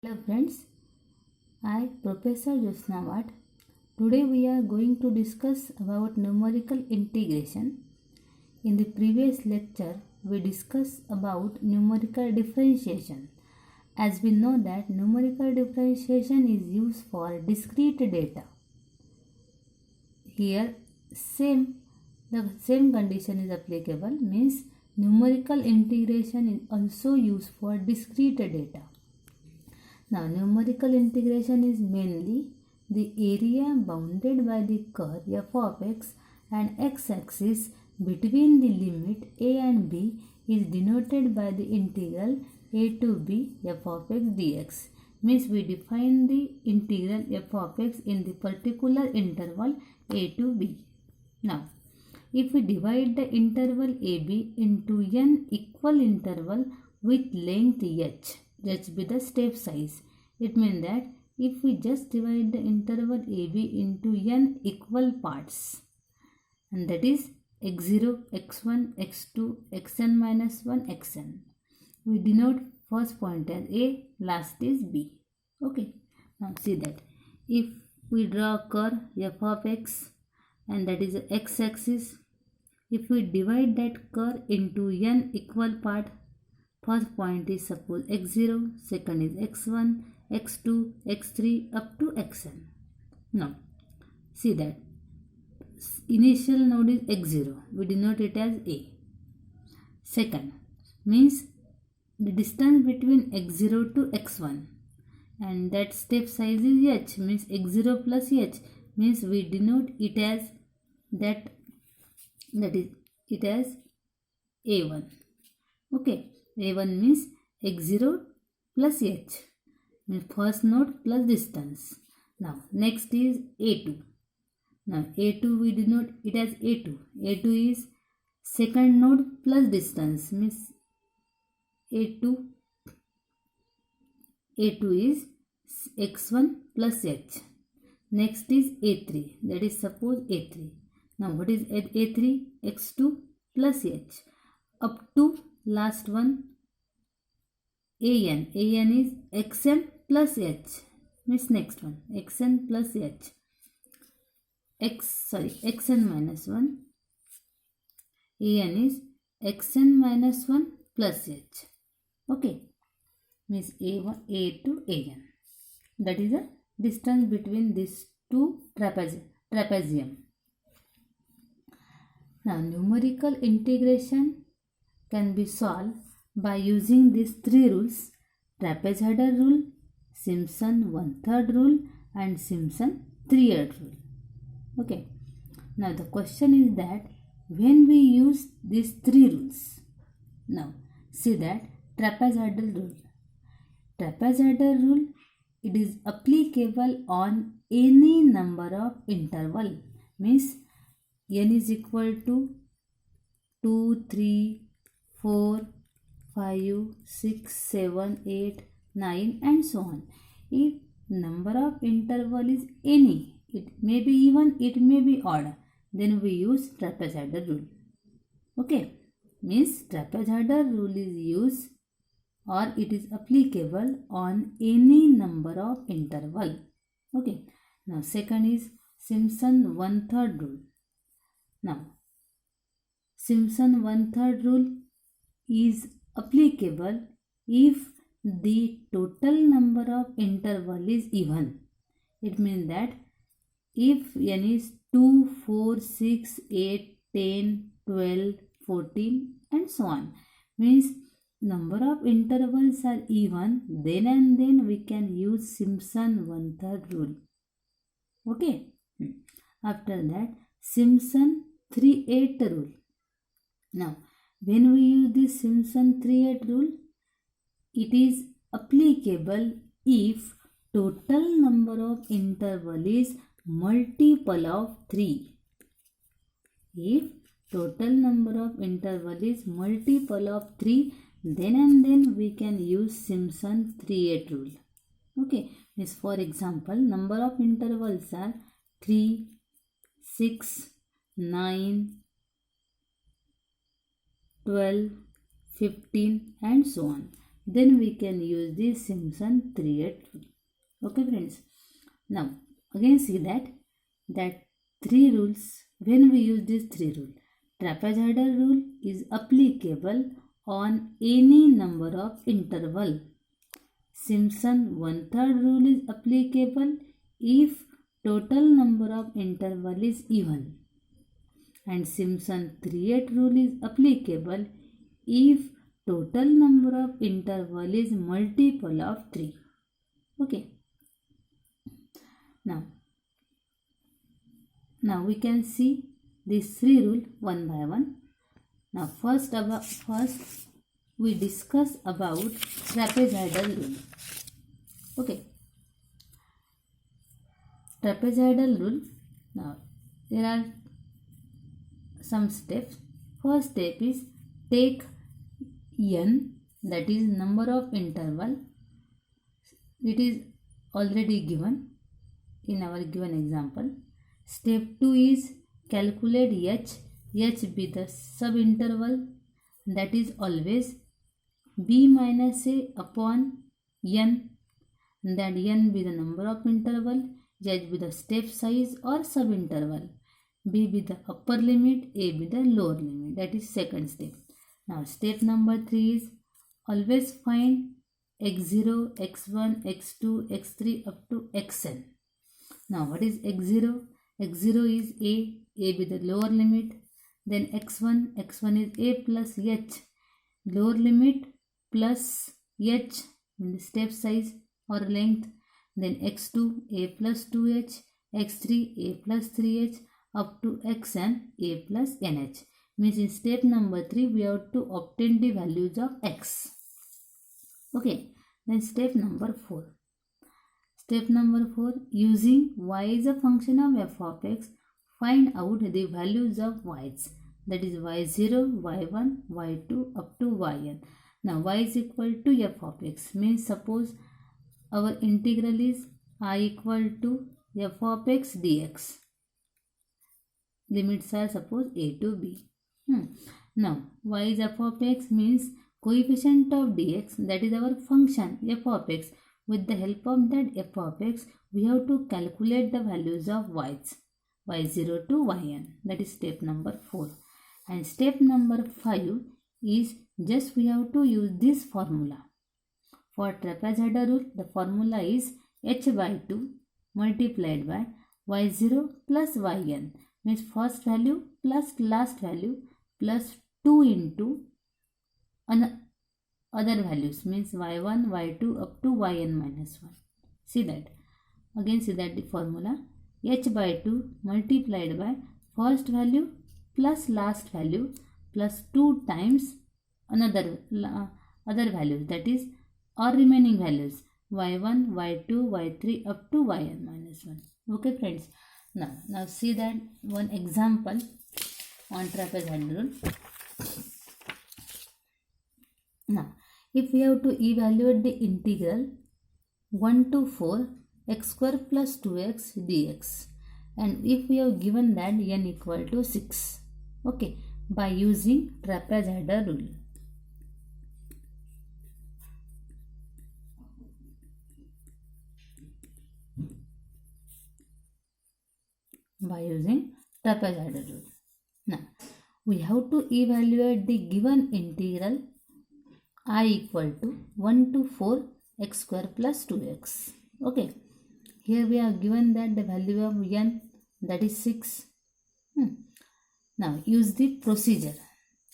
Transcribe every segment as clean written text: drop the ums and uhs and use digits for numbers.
Hello friends, I Professor Jyotsna Bhatt. Today we are going to discuss about numerical integration. In the previous lecture we discussed about numerical differentiation. As we know that numerical differentiation is used for discrete data. Here the same condition is applicable, means numerical integration is also used for discrete data. Now, numerical integration is mainly the area bounded by the curve f of x and x-axis between the limit a and b is denoted by the integral a to b f of x dx. Means we define the integral f of x in the particular interval a to b. Now, if we divide the interval ab into n equal interval with length h, let's be the step size. It means that if we just divide the interval AB into n equal parts, and that is x0, x1, x2, xn minus 1, xn. We denote first point as A, last is B. Okay. Now see that if we draw a curve f of x, and that is the x-axis, if we divide that curve into n equal part, first point is suppose x0, second is x1, x2, x3 up to xn. Now, see that initial node is x0. We denote it as A. Second means the distance between x0 to x1, and that step size is h, means x0 plus h, means we denote it as that is it as A1. Okay. A1 means x0 plus h, means first node plus distance. Now next is A2. Now A2 we denote it as A2. A2 is second node plus distance, means A2 is x1 plus h. Next is A3, that is suppose A3. Now what is A3? x2 plus h up to last one an. An is xn plus h, means next one xn plus h. Xn minus 1. An is xn minus 1 plus h. Okay, means a to an. That is the distance between these two trapezium. Now numerical integration can be solved by using these three rules: trapezoidal rule, Simpson 1/3 rule, and Simpson 3/8 rule. Okay. Now the question is that when we use these three rules. Now see that trapezoidal rule. Trapezoidal rule, it is applicable on any number of interval. Means n is equal to 2, 3, 4, 5, 6, 7, 8, 9 and so on. If number of interval is any, it may be even, it may be odd, then we use trapezoidal rule. Okay, means trapezoidal rule is used or it is applicable on any number of interval. Okay, now second is Simpson 1/3 rule. Now Simpson 1/3 rule is applicable if the total number of interval is even. It means that if n is 2, 4, 6, 8, 10, 12, 14 and so on, means number of intervals are even, then and then we can use Simpson 1/3 rule. Okay. After that Simpson 3/8 rule. Now when we use this Simpson 3/8 rule, it is applicable if total number of interval is multiple of 3. If total number of interval is multiple of 3, then and then we can use Simpson 3/8 rule. Okay, means for example, number of intervals are 3, 6, 9, 12, 15 and so on. then we can use the Simpson 3-8 rule. Okay friends. Now again see that three rules. When we use these three rules, trapezoidal rule is applicable on any number of interval. Simpson 1/3 rule is applicable if total number of interval is even, and Simpson 3/8 rule is applicable if total number of interval is multiple of 3. Okay. Now we can see these three rules one by one. Now first we discuss about trapezoidal rule. Okay. Trapezoidal rule. Now there are some steps. First step is take n, that is number of interval. It is already given in our given example. Step 2 is calculate h be the subinterval, that is always b minus a upon n, that n be the number of interval, h be the step size or subinterval, b be the upper limit, a be the lower limit. That is second step. Now step number 3 is always find x0, x1, x2, x3 up to xn. Now what is x0? x0 is a be the lower limit. Then x1 is a plus h, lower limit, plus h in the step size or length. Then x2 a plus 2h, x3 a plus 3h up to xn a plus nh. Means in step number 3 we have to obtain the values of x. Okay. Then step number 4. Step number 4, using y is a function of f of x, find out the values of y's, that is y0, y1, y2 up to yn. Now y is equal to f of x, means suppose our integral is I equal to f of x dx. Limits are suppose a to b. Now y is f of x means coefficient of dx, that is our function f of x. With the help of that f of x, we have to calculate the values of y's, y0 to yn. That is step number 4. And step number 5 is just we have to use this formula. For trapezoidal rule, the formula is h by 2 multiplied by y0 plus yn, means first value plus last value plus 2 into other values, means y1, y2 up to yn minus 1. See that. Again see that the formula h by 2 multiplied by first value plus last value plus 2 times other values, that is or remaining values y1, y2, y3 up to yn minus 1. Okay friends. Now see that one example on trapezoidal rule. Now if we have to evaluate the integral 1 to 4 x square plus 2x dx, and if we have given that n equal to 6, okay, by using trapezoidal rule. By using trapezoidal rule. Now we have to evaluate the given integral I equal to 1 to 4 x square plus 2x. Okay. Here we are given that the value of n, that is 6. Now use the procedure.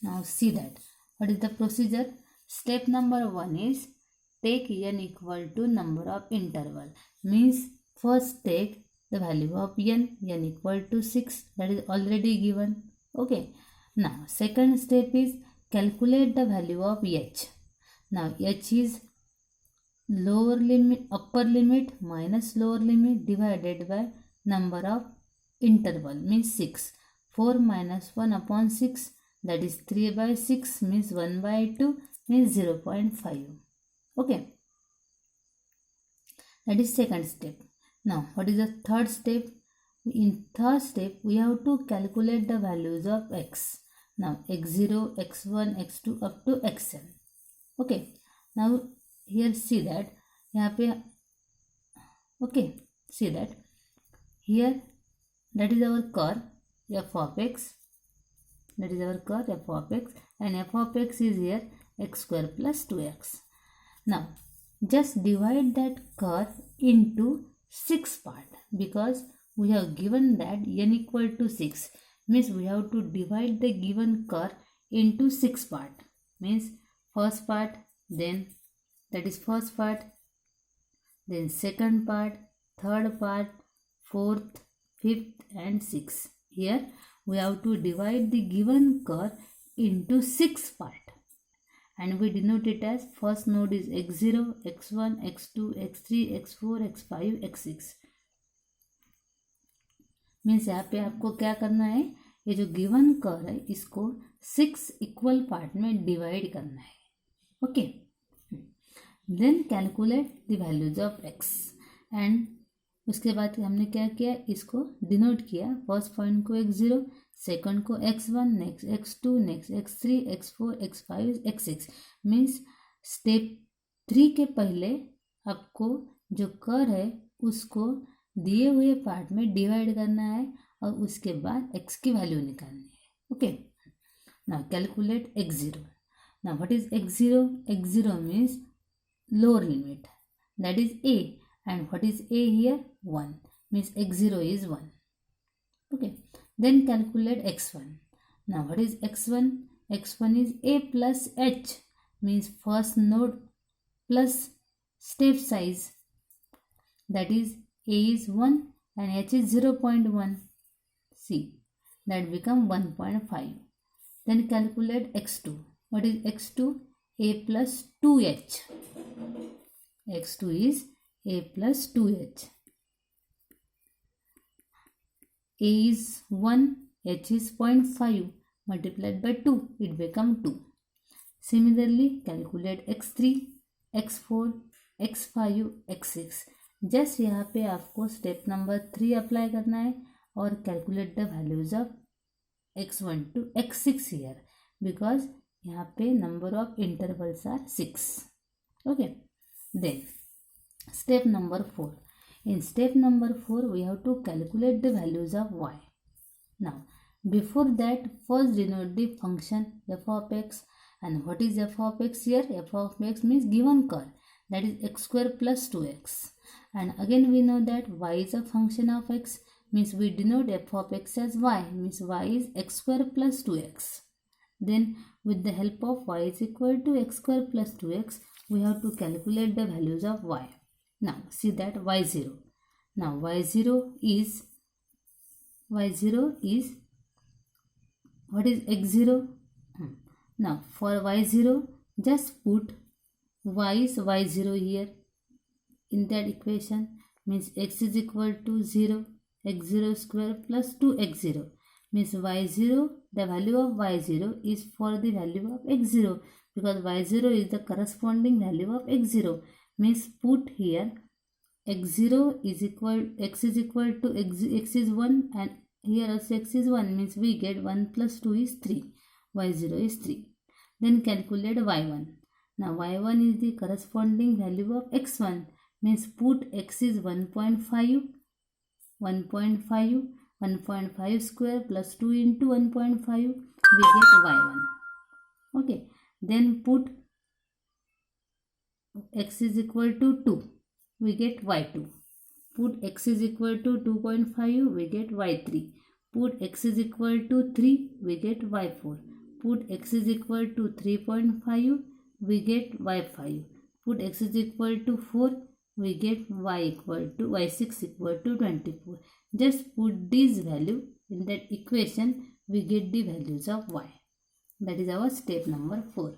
Now see that. What is the procedure? Step number 1 is take n equal to number of interval. Means first take the value of n equal to 6, that is already given. Okay. Now second step is calculate the value of h. Now h is lower limit, upper limit minus lower limit divided by number of interval, means 6. 4 minus 1 upon 6, that is 3 by 6, means 1 by 2, means 0.5. Okay. That is second step. Now what is the third step? In third step we have to calculate the values of x. Now x0, x1, x2 up to xn. Okay. Now here see that यहाँ पे okay, see that here that is our curve f of x, that is our curve f of x, and f of x is here x square plus 2x. Now just divide that curve into 6 part, because we have given that n equal to 6, means we have to divide the given curve into 6 part, means first part, then that is first part, then second part, third part, fourth, fifth and sixth. Here we have to divide the given curve into 6 part, and we denote it as first node is x0, x1, x2, x3, x4, x5, x6. Means यहाँ पे आपको क्या करना है, ये जो given curve है इसको 6 इक्वल पार्ट में डिवाइड करना है. Okay, then calculate the values of x. And उसके बाद हमने क्या किया, इसको डिनोट किया. फर्स्ट पॉइंट को x0, सेकंड को x1, next x2, next x3, x4, x5, x6. Means step 3 के पहले आपको जो कर्व है उसको दिए हुए पार्ट में डिवाइड करना है और उसके बाद x की वैल्यू निकालनी है. Okay, now calculate x0. Now what is x0? x0 means lower limit, that is a, and what is a here? 1, means x0 is 1. Okay, then calculate x1. Now what is x1? x1 is a plus h, means first node plus step size, that is a is 1 and h is 0.1. see, that become 1.5. Then calculate x2. What is x2? a plus 2h. x2 is a plus 2h. a is 1, h is 0.5, multiplied by 2, it become 2. Similarly, calculate x3, x4, x5, x6. Just यहाँ पे आपको step number 3 apply करना है और calculate the values of x1 to x6 here, because यहाँ पे number of intervals are 6. Okay, then step number 4. In step number 4 we have to calculate the values of y. Now before that, first denote the function f of x. And what is f of x here? f of x means given curve, that is x square plus 2x. And again we know that y is a function of x, means we denote f of x as y, means y is x square plus 2x. Then with the help of y is equal to x square plus 2x, we have to calculate the values of y. Now see that y0. Now y0 is what is x0? Now for y0, just put y is y0 here in that equation, means x is equal to 0, x0 square plus 2x0, means y0, the value of y0 is for the value of x0, because y0 is the corresponding value of x0. Means put here x0 is equal, x is equal to x is 1, and here also x is 1, means we get 1 plus 2 is 3, y0 is 3. Then calculate y1. Now y1 is the corresponding value of x1, means put x is 1.5, 1.5 square plus 2 into 1.5, we get y1. Okay, then put x is equal to 2, we get y2. Put x is equal to 2.5, we get y3. Put x is equal to 3, we get y4. Put x is equal to 3.5, we get y5. Put x is equal to 4, we get y6 equal to 24. Just put this value in that equation, we get the values of y. That is our step number 4.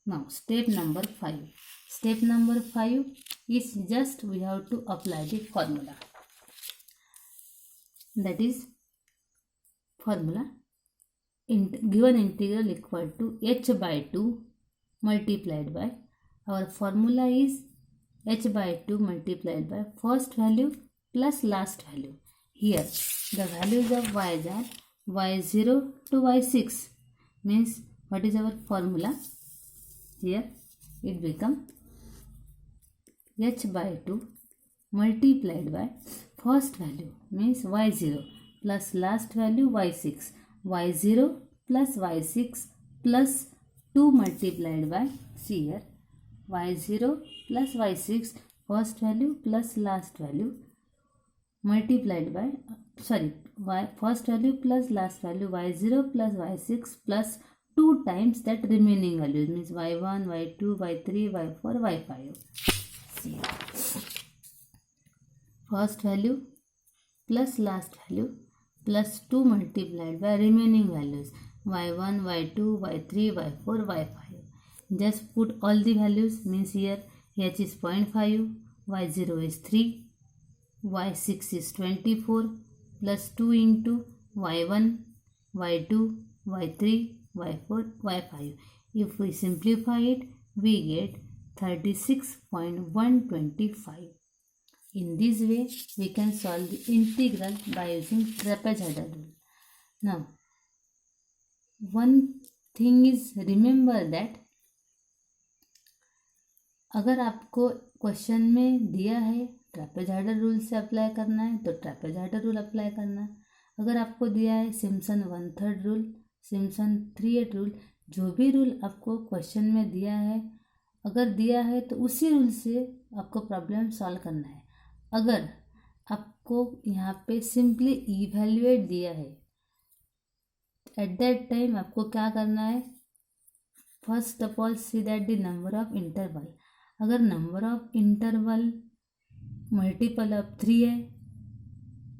Now step number 5. Step number 5 is just we have to apply the formula. That is formula given integral equal to h by 2 multiplied by, our formula is h by 2 multiplied by first value plus last value. Here the values of y are y0 to y6, means what is our formula? Here it become h/2 multiplied by first value means y0 plus last value y6, y0 plus y6 plus 2 multiplied by here y0 plus y6 first value plus last value multiplied by first value plus last value y0 plus y6 plus 2 times that remaining values means y1, y2, y3, y4, y5. See, first value plus last value plus 2 multiplied by remaining values y1, y2, y3, y4, y5. Just put all the values means here h is 0.5, y0 is 3, y6 is 24 plus 2 into y1, y2, y3, y4, y5. If we simplify it, we get 36.125. In this way, we can solve the integral by using trapezoidal rule. Now, one thing is remember that अगर आपको question में दिया है trapezoidal rule से apply करना है तो trapezoidal rule apply करना है। अगर आपको दिया है सिम्पसन 1/3 रूल, सिम्पसन 3/8 रूल, जो भी रूल आपको क्वेश्चन में दिया है, अगर दिया है तो उसी रूल से आपको प्रॉब्लम सॉल्व करना है। अगर आपको यहाँ पे सिंपली इवैल्यूएट दिया है, एट दैट टाइम आपको क्या करना है, first of all see that the number of interval. अगर number of interval multiple of 3 है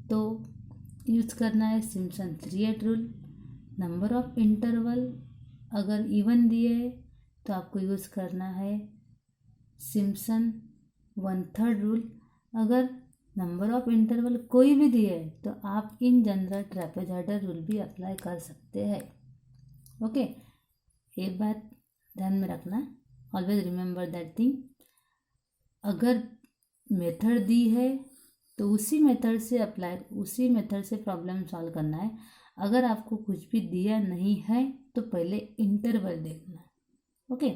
तो यूज करना है Simpson 3/8 rule. Number of interval अगर इवन दिए है तो आपको यूज करना है सिम्पसन 1/3 रूल। अगर नंबर ऑफ इंटरवल कोई भी दिए है तो आप इन जनरल ट्रेपेजॉइडल रूल भी अप्लाई कर सकते हैं। ओके, एक बात ध्यान में रखना, ऑलवेज रिमेंबर दैट थिंग। अगर मेथड दी है तो उसी मेथड से प्रॉब्लम सॉल्व करना है। अगर आपको कुछ भी दिया नहीं है तो पहले इंटरवल देखना। Okay,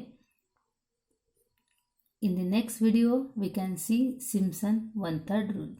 in the next video we can see Simpson 1/3 rule.